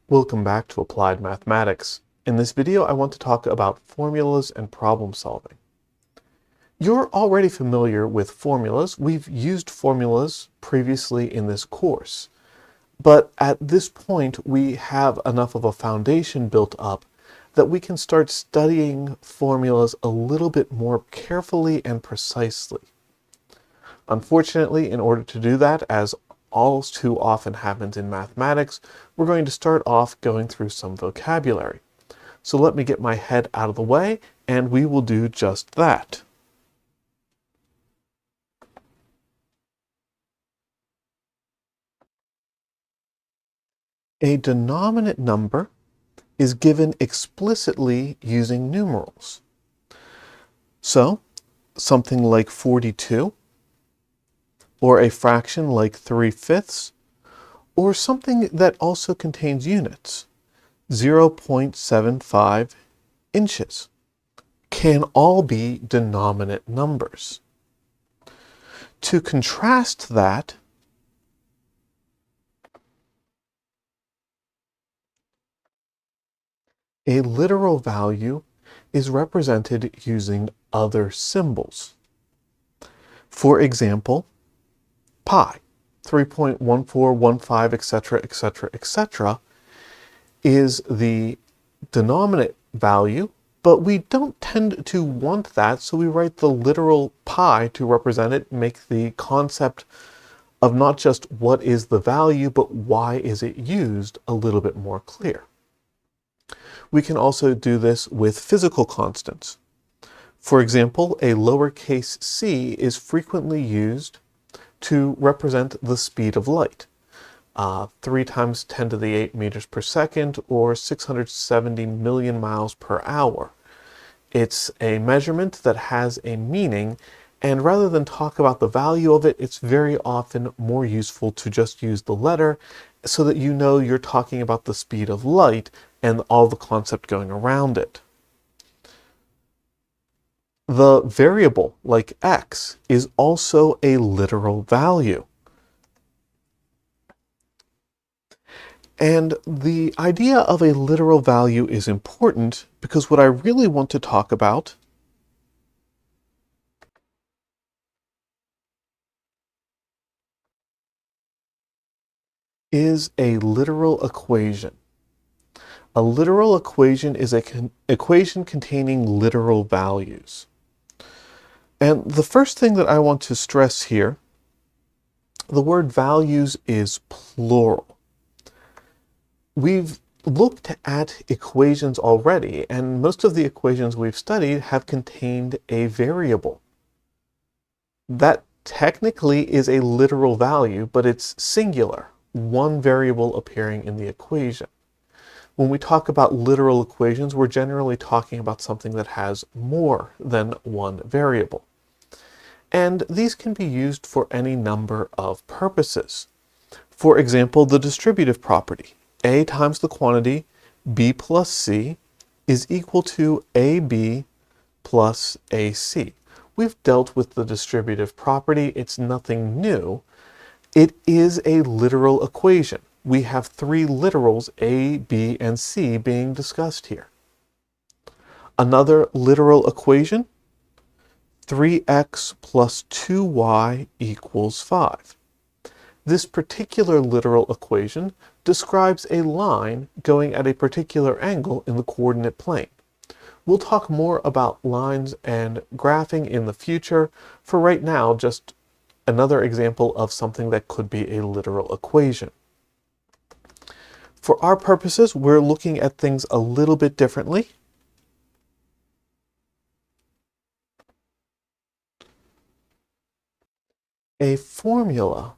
Welcome back to Applied Mathematics. In this video, I want to talk about formulas and problem solving. You're already familiar with formulas. We've used formulas previously in this course. But at this point, we have enough of a foundation built up that we can start studying formulas a little bit more carefully and precisely. Unfortunately, in order to do that, as all too often happens in mathematics, we're going to start off going through some vocabulary. So let me get my head out of the way, and we will do just that. A denominant number is given explicitly using numerals. So, something like 42, or a fraction like 3/5, or something that also contains units, 0.75 inches, can all be denominant numbers. To contrast that, a literal value is represented using other symbols. For example, pi, 3.1415, etc., etc., etc., is the denominant value, but we don't tend to want that, so we write the literal pi to represent it, make the concept of not just what is the value, but why is it used a little bit more clear. We can also do this with physical constants. For example, a lowercase c is frequently used to represent the speed of light. 3 times 10 to the 8 meters per second, or 670 million miles per hour. It's a measurement that has a meaning, and rather than talk about the value of it, it's very often more useful to just use the letter so that you know you're talking about the speed of light and all the concept going around it. The variable, like x, is also a literal value. And the idea of a literal value is important because what I really want to talk about is a literal equation. A literal equation is an equation containing literal values. And the first thing that I want to stress here, the word values is plural. We've looked at equations already, and most of the equations we've studied have contained a variable. That technically is a literal value, but it's singular, one variable appearing in the equation. When we talk about literal equations, we're generally talking about something that has more than one variable. And these can be used for any number of purposes. For example, the distributive property. A times the quantity B plus C is equal to AB plus AC. We've dealt with the distributive property. It's nothing new. It is a literal equation. We have 3 literals, A, B, and C, being discussed here. Another literal equation, 3x plus 2y equals 5. This particular literal equation describes a line going at a particular angle in the coordinate plane. We'll talk more about lines and graphing in the future. For right now, just another example of something that could be a literal equation. For our purposes, we're looking at things a little bit differently. A formula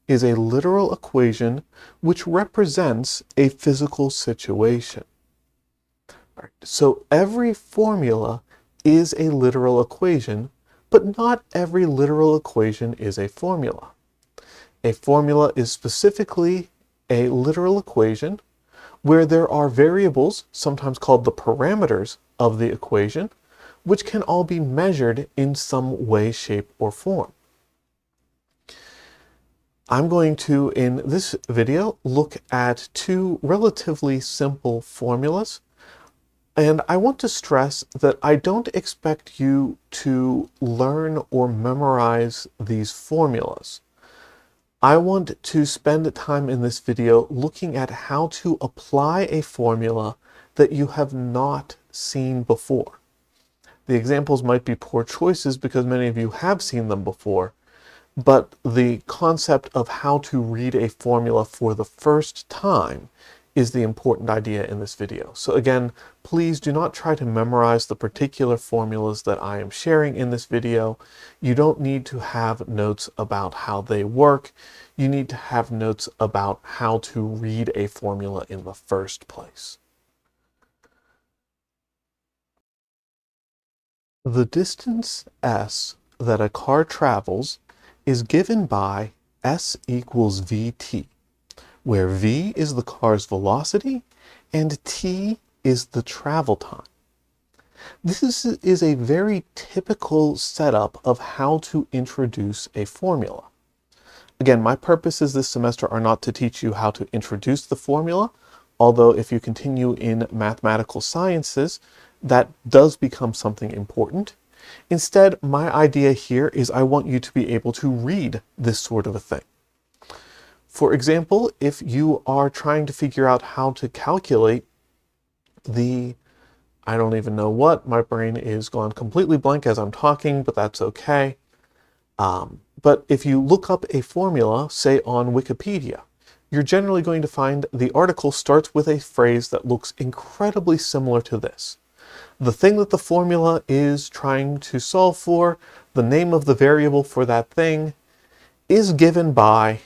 is a literal equation which represents a physical situation. Right. So every formula is a literal equation, but not every literal equation is a formula. A formula is specifically a literal equation where there are variables, sometimes called the parameters of the equation, which can all be measured in some way, shape, or form. I'm going to, in this video, look at two relatively simple formulas. And I want to stress that I don't expect you to learn or memorize these formulas. I want to spend time in this video looking at how to apply a formula that you have not seen before. The examples might be poor choices because many of you have seen them before, but the concept of how to read a formula for the first time is the important idea in this video. So again, please do not try to memorize the particular formulas that I am sharing in this video. You don't need to have notes about how they work. You need to have notes about how to read a formula in the first place. The distance s that a car travels is given by s equals vt, where v is the car's velocity and t is the travel time. This is a very typical setup of how to introduce a formula. Again, my purposes this semester are not to teach you how to introduce the formula, although if you continue in mathematical sciences, that does become something important. Instead, my idea here is I want you to be able to read this sort of a thing. For example, if you are trying to figure out how to calculate I don't even know what, my brain is gone completely blank as I'm talking, but that's okay. But if you look up a formula, say on Wikipedia, you're generally going to find the article starts with a phrase that looks incredibly similar to this. The thing that the formula is trying to solve for, the name of the variable for that thing, is given by,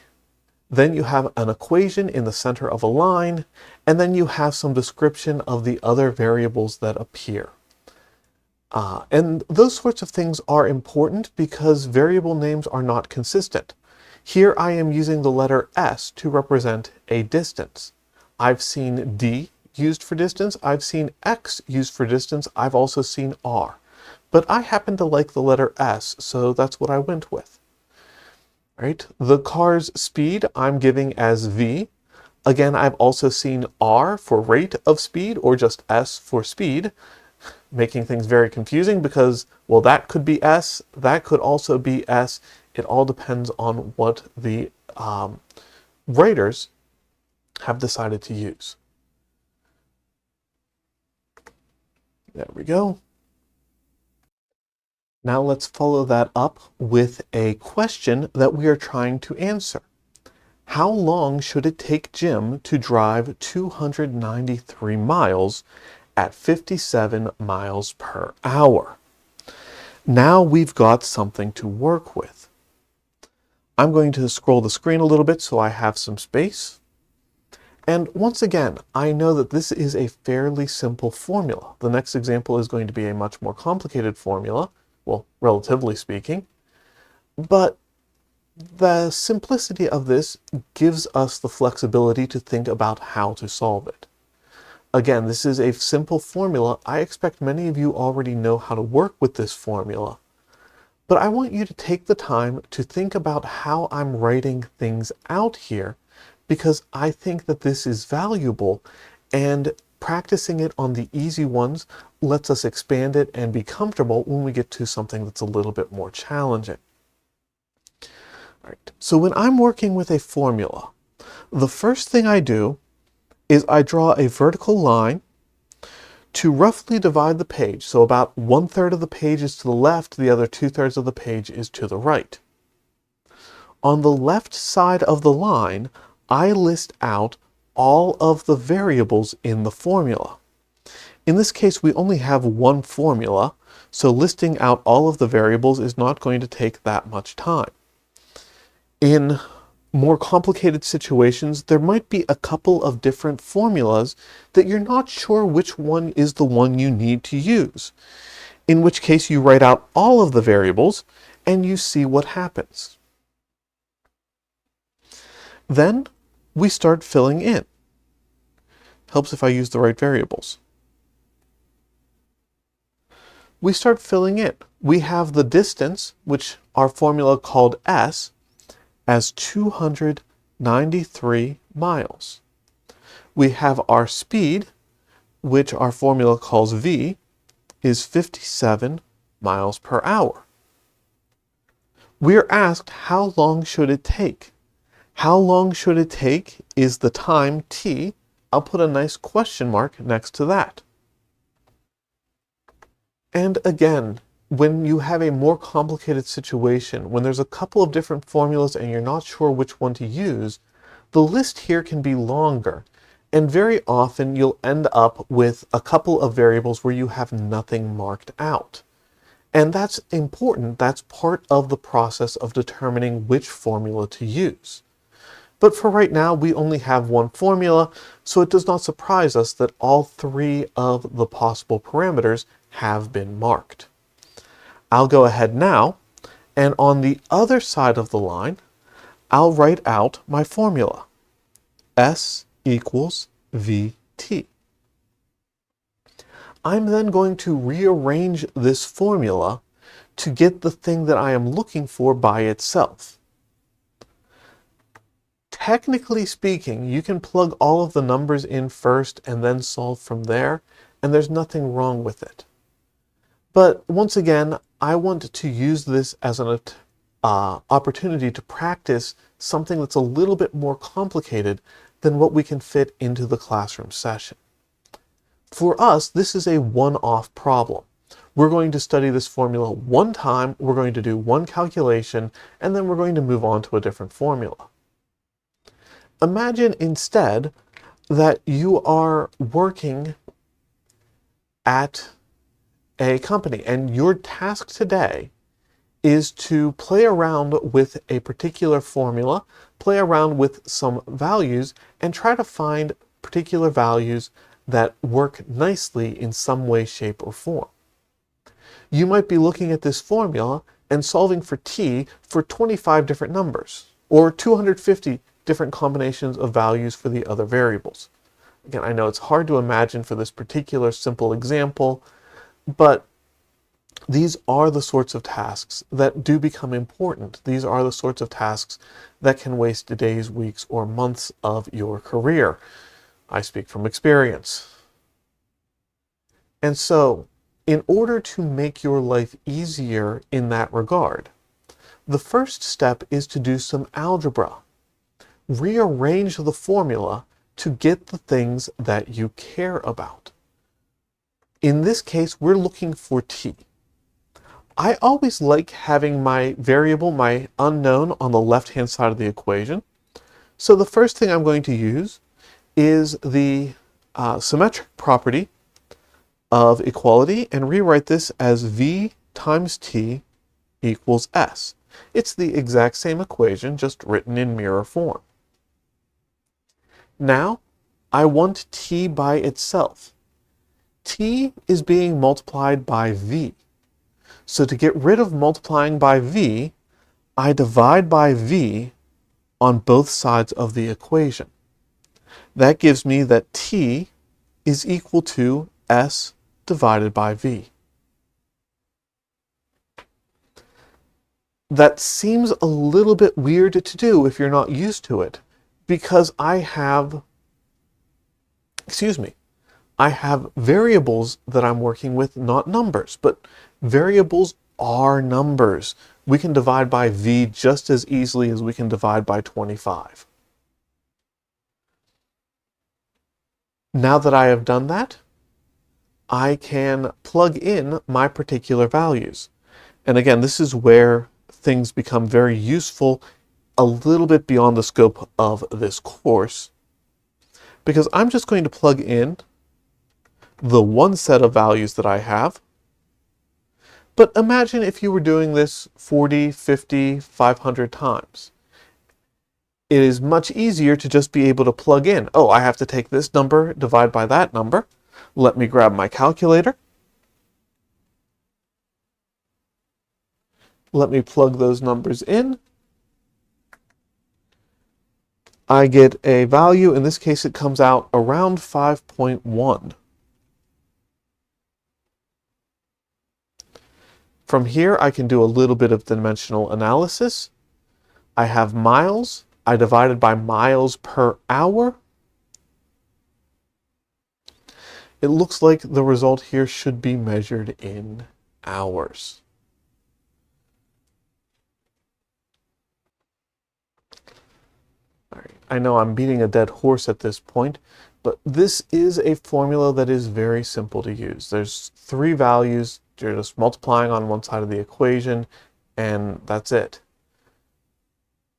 then you have an equation in the center of a line, and then you have some description of the other variables that appear. And those sorts of things are important because variable names are not consistent. Here I am using the letter S to represent a distance. I've seen D used for distance, I've seen X used for distance, I've also seen R. But I happen to like the letter S, so that's what I went with. Right? The car's speed I'm giving as V. Again, I've also seen R for rate of speed or just S for speed, making things very confusing because, well, that could be S, that could also be S. It all depends on what the writers have decided to use. There we go. Now let's follow that up with a question that we are trying to answer. How long should it take Jim to drive 293 miles at 57 miles per hour? Now we've got something to work with. I'm going to scroll the screen a little bit so I have some space. And once again, I know that this is a fairly simple formula. The next example is going to be a much more complicated formula, well, relatively speaking. But the simplicity of this gives us the flexibility to think about how to solve it. Again, this is a simple formula. I expect many of you already know how to work with this formula. But I want you to take the time to think about how I'm writing things out here, because I think that this is valuable, and practicing it on the easy ones lets us expand it and be comfortable when we get to something that's a little bit more challenging. All right. So when I'm working with a formula, the first thing I do is I draw a vertical line to roughly divide the page. So about 1/3 of the page is to the left, the other 2/3 of the page is to the right. On the left side of the line, I list out all of the variables in the formula. In this case, we only have one formula, so listing out all of the variables is not going to take that much time. In more complicated situations, there might be a couple of different formulas that you're not sure which one is the one you need to use, in which case you write out all of the variables and you see what happens. Then we start filling in. Helps if I use the right variables. We start filling in. We have the distance, which our formula called S, as 293 miles. We have our speed, which our formula calls v, is 57 miles per hour. We are asked how long should it take? How long should it take is the time t. I'll put a nice question mark next to that. And again, when you have a more complicated situation, when there's a couple of different formulas and you're not sure which one to use, the list here can be longer. And very often you'll end up with a couple of variables where you have nothing marked out. And that's important. That's part of the process of determining which formula to use. But for right now, we only have one formula, so it does not surprise us that all three of the possible parameters have been marked. I'll go ahead now, and on the other side of the line, I'll write out my formula. S equals Vt. I'm then going to rearrange this formula to get the thing that I am looking for by itself. Technically speaking, you can plug all of the numbers in first and then solve from there, and there's nothing wrong with it. But once again, I want to use this as an opportunity to practice something that's a little bit more complicated than what we can fit into the classroom session. For us, this is a one-off problem. We're going to study this formula one time, we're going to do one calculation, and then we're going to move on to a different formula. Imagine instead that you are working at a company and your task today is to play around with a particular formula, play around with some values, and try to find particular values that work nicely in some way, shape, or form. You might be looking at this formula and solving for t for 25 different numbers, or 250 different combinations of values for the other variables. Again, I know it's hard to imagine for this particular simple example, but these are the sorts of tasks that do become important. These are the sorts of tasks that can waste days, weeks, or months of your career. I speak from experience. And so, in order to make your life easier in that regard, the first step is to do some algebra. Rearrange the formula to get the things that you care about. In this case, we're looking for t. I always like having my variable, my unknown, on the left-hand side of the equation. So the first thing I'm going to use is the symmetric property of equality and rewrite this as v times t equals s. It's the exact same equation, just written in mirror form. Now, I want t by itself. T is being multiplied by v. So to get rid of multiplying by v, I divide by v on both sides of the equation. That gives me that t is equal to s divided by v. That seems a little bit weird to do if you're not used to it, because I have variables that I'm working with, not numbers, but variables are numbers. We can divide by v just as easily as we can divide by 25. Now that I have done that, I can plug in my particular values. And again, this is where things become very useful, a little bit beyond the scope of this course, because I'm just going to plug in the one set of values that I have. But imagine if you were doing this 40, 50, 500 times. It is much easier to just be able to plug in, oh, I have to take this number, divide by that number. Let me grab my calculator. Let me plug those numbers in. I get a value, in this case it comes out around 5.1. From here I can do a little bit of dimensional analysis. I have miles. I divided by miles per hour. It looks like the result here should be measured in hours. All right. I know I'm beating a dead horse at this point, but this is a formula that is very simple to use. There's three values. You're just multiplying on one side of the equation, and that's it.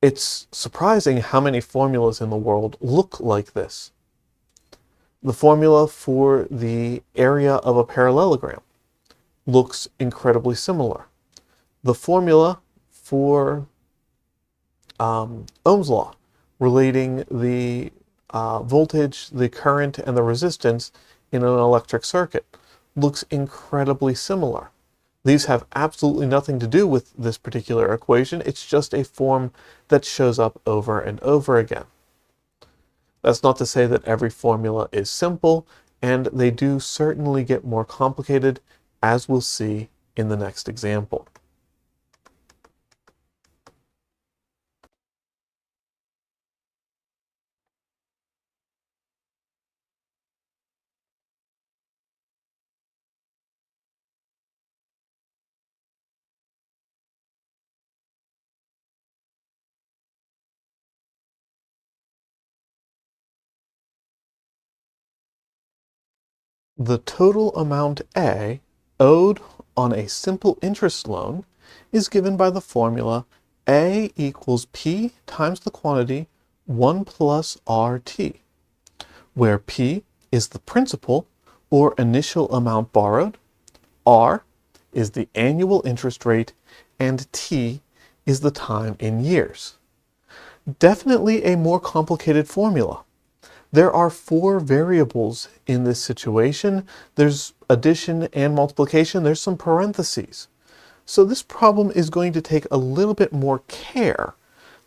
It's surprising how many formulas in the world look like this. The formula for the area of a parallelogram looks incredibly similar. The formula for Ohm's law, relating the voltage, the current, and the resistance in an electric circuit, looks incredibly similar. These have absolutely nothing to do with this particular equation. It's just a form that shows up over and over again. That's not to say that every formula is simple, and they do certainly get more complicated, as we'll see in the next example. The total amount A owed on a simple interest loan is given by the formula A equals P times the quantity 1 plus RT, where P is the principal or initial amount borrowed, R is the annual interest rate, and T is the time in years. Definitely a more complicated formula. There are four variables in this situation. There's addition and multiplication. There's some parentheses. So this problem is going to take a little bit more care,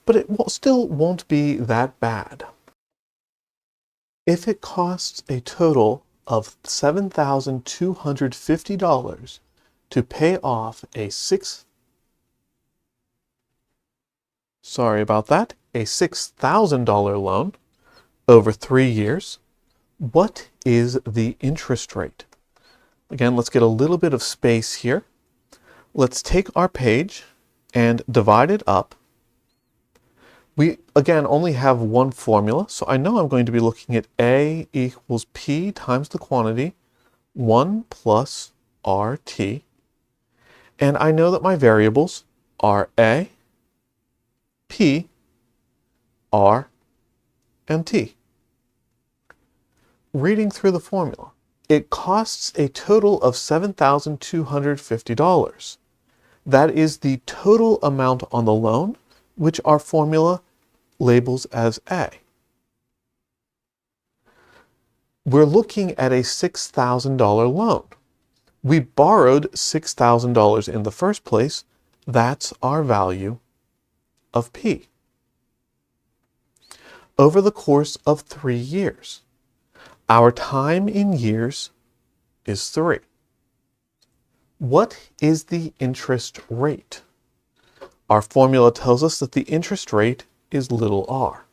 but it still won't be that bad. If it costs a total of $7,250 to pay off a $6,000 loan over 3 years, what is the interest rate? Again, let's get a little bit of space here. Let's take our page and divide it up. We, again, only have one formula, so I know I'm going to be looking at A equals P times the quantity, 1 plus RT. And I know that my variables are A, P, R, and T. Reading through the formula, it costs a total of $7,250. That is the total amount on the loan, which our formula labels as A. We're looking at a $6,000 loan. We borrowed $6,000 in the first place. That's our value of P. Over the course of 3 years, our time in years is 3. What is the interest rate? Our formula tells us that the interest rate is little r.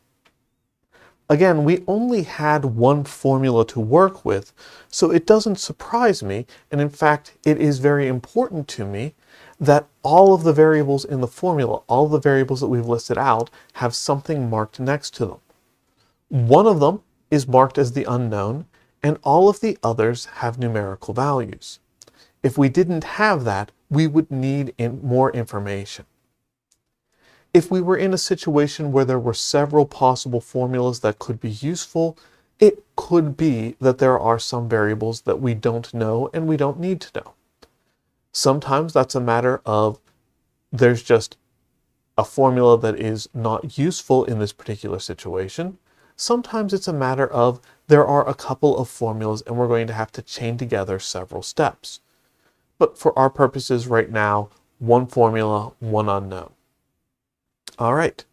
Again, we only had one formula to work with, so it doesn't surprise me, and in fact, it is very important to me that all of the variables in the formula, all of the variables that we've listed out, have something marked next to them. One of them is marked as the unknown, and all of the others have numerical values. If we didn't have that, we would need more information. If we were in a situation where there were several possible formulas that could be useful, it could be that there are some variables that we don't know and we don't need to know. Sometimes that's a matter of there's just a formula that is not useful in this particular situation. Sometimes it's a matter of there are a couple of formulas and we're going to have to chain together several steps. But for our purposes right now, one formula, one unknown. All right.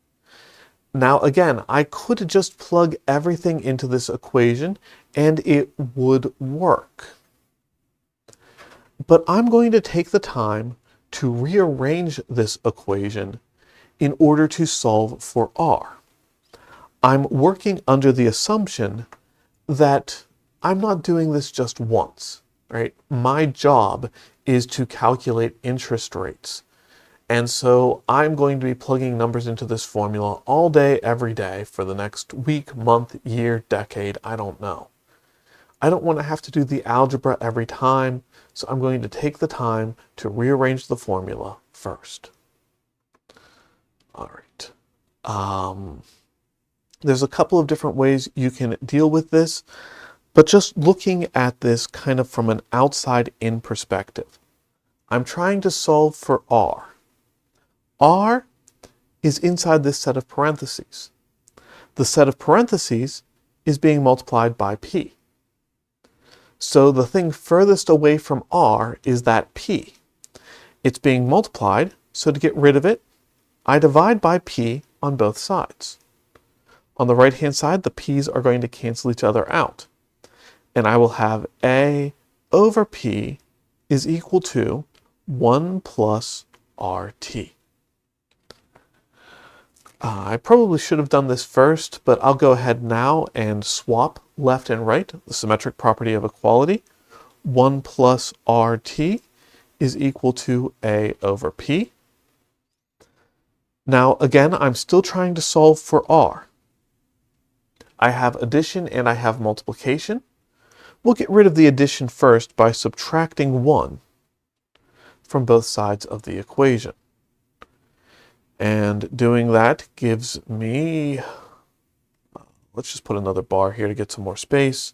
Now again, I could just plug everything into this equation and it would work. But I'm going to take the time to rearrange this equation in order to solve for r. I'm working under the assumption that I'm not doing this just once, right? My job is to calculate interest rates. And so I'm going to be plugging numbers into this formula all day, every day for the next week, month, year, decade, I don't know. I don't want to have to do the algebra every time, so I'm going to take the time to rearrange the formula first. All right. There's a couple of different ways you can deal with this, but just looking at this kind of from an outside-in perspective, I'm trying to solve for r. r is inside this set of parentheses. The set of parentheses is being multiplied by p. So the thing furthest away from r is that p. It's being multiplied, so to get rid of it, I divide by p on both sides. On the right-hand side, the p's are going to cancel each other out. And I will have a over p is equal to 1 plus rt. I probably should have done this first, but I'll go ahead now and swap left and right, the symmetric property of equality. 1 plus rt is equal to a over p. Now, again, I'm still trying to solve for r. I have addition and I have multiplication. We'll get rid of the addition first by subtracting 1 from both sides of the equation. And doing that gives me, let's just put another bar here to get some more space.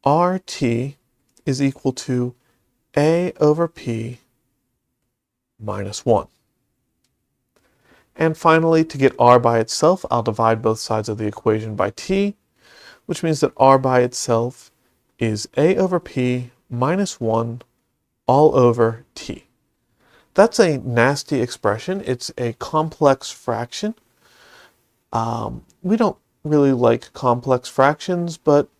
RT is equal to A over P minus 1. And finally, to get r by itself, I'll divide both sides of the equation by t, which means that r by itself is a over p minus 1 all over t. That's a nasty expression. It's a complex fraction. We don't really like complex fractions, but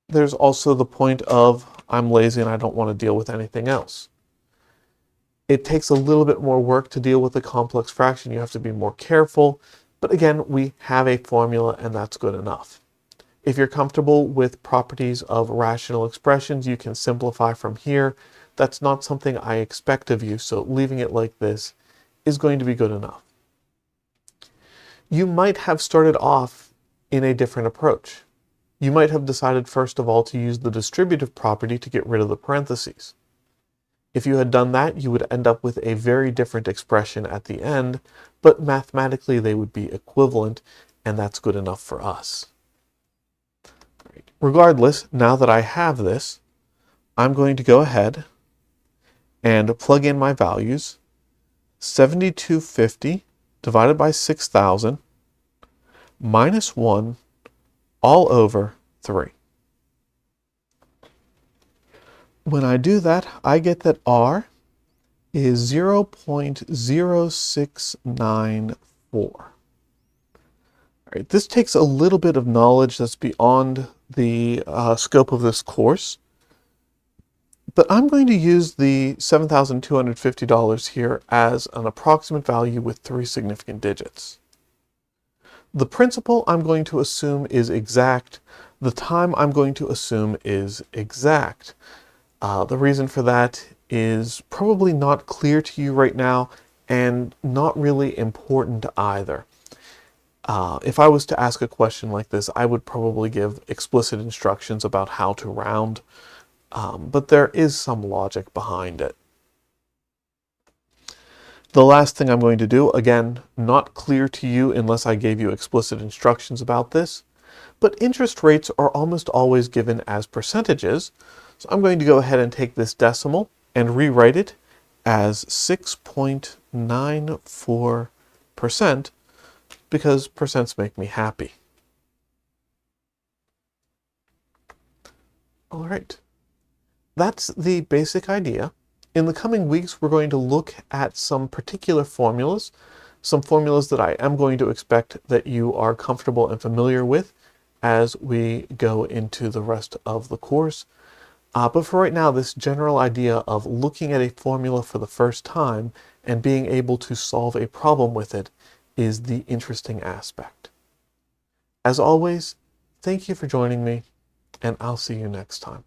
there's also the point of I'm lazy and I don't want to deal with anything else. It takes a little bit more work to deal with a complex fraction. You have to be more careful. But again, we have a formula and that's good enough. If you're comfortable with properties of rational expressions, you can simplify from here. That's not something I expect of you, so leaving it like this is going to be good enough. You might have started off in a different approach. You might have decided first of all to use the distributive property to get rid of the parentheses. If you had done that, you would end up with a very different expression at the end, but mathematically they would be equivalent, and that's good enough for us. Regardless, now that I have this, I'm going to go ahead and plug in my values. 7250 divided by 6,000 minus 1 all over 3. When I do that, I get that r is 0.0694. All right, this takes a little bit of knowledge that's beyond the scope of this course, but I'm going to use the $7,250 here as an approximate value with 3 significant digits. The principal I'm going to assume is exact. The time I'm going to assume is exact. The reason for that is probably not clear to you right now and not really important either. If I was to ask a question like this, I would probably give explicit instructions about how to round, but there is some logic behind it. The last thing I'm going to do, again, not clear to you unless I gave you explicit instructions about this, but interest rates are almost always given as percentages. So I'm going to go ahead and take this decimal and rewrite it as 6.94%, because percents make me happy. All right, that's the basic idea. In the coming weeks, we're going to look at some particular formulas, some formulas that I am going to expect that you are comfortable and familiar with as we go into the rest of the course. But for right now, this general idea of looking at a formula for the first time and being able to solve a problem with it is the interesting aspect. As always, thank you for joining me, and I'll see you next time.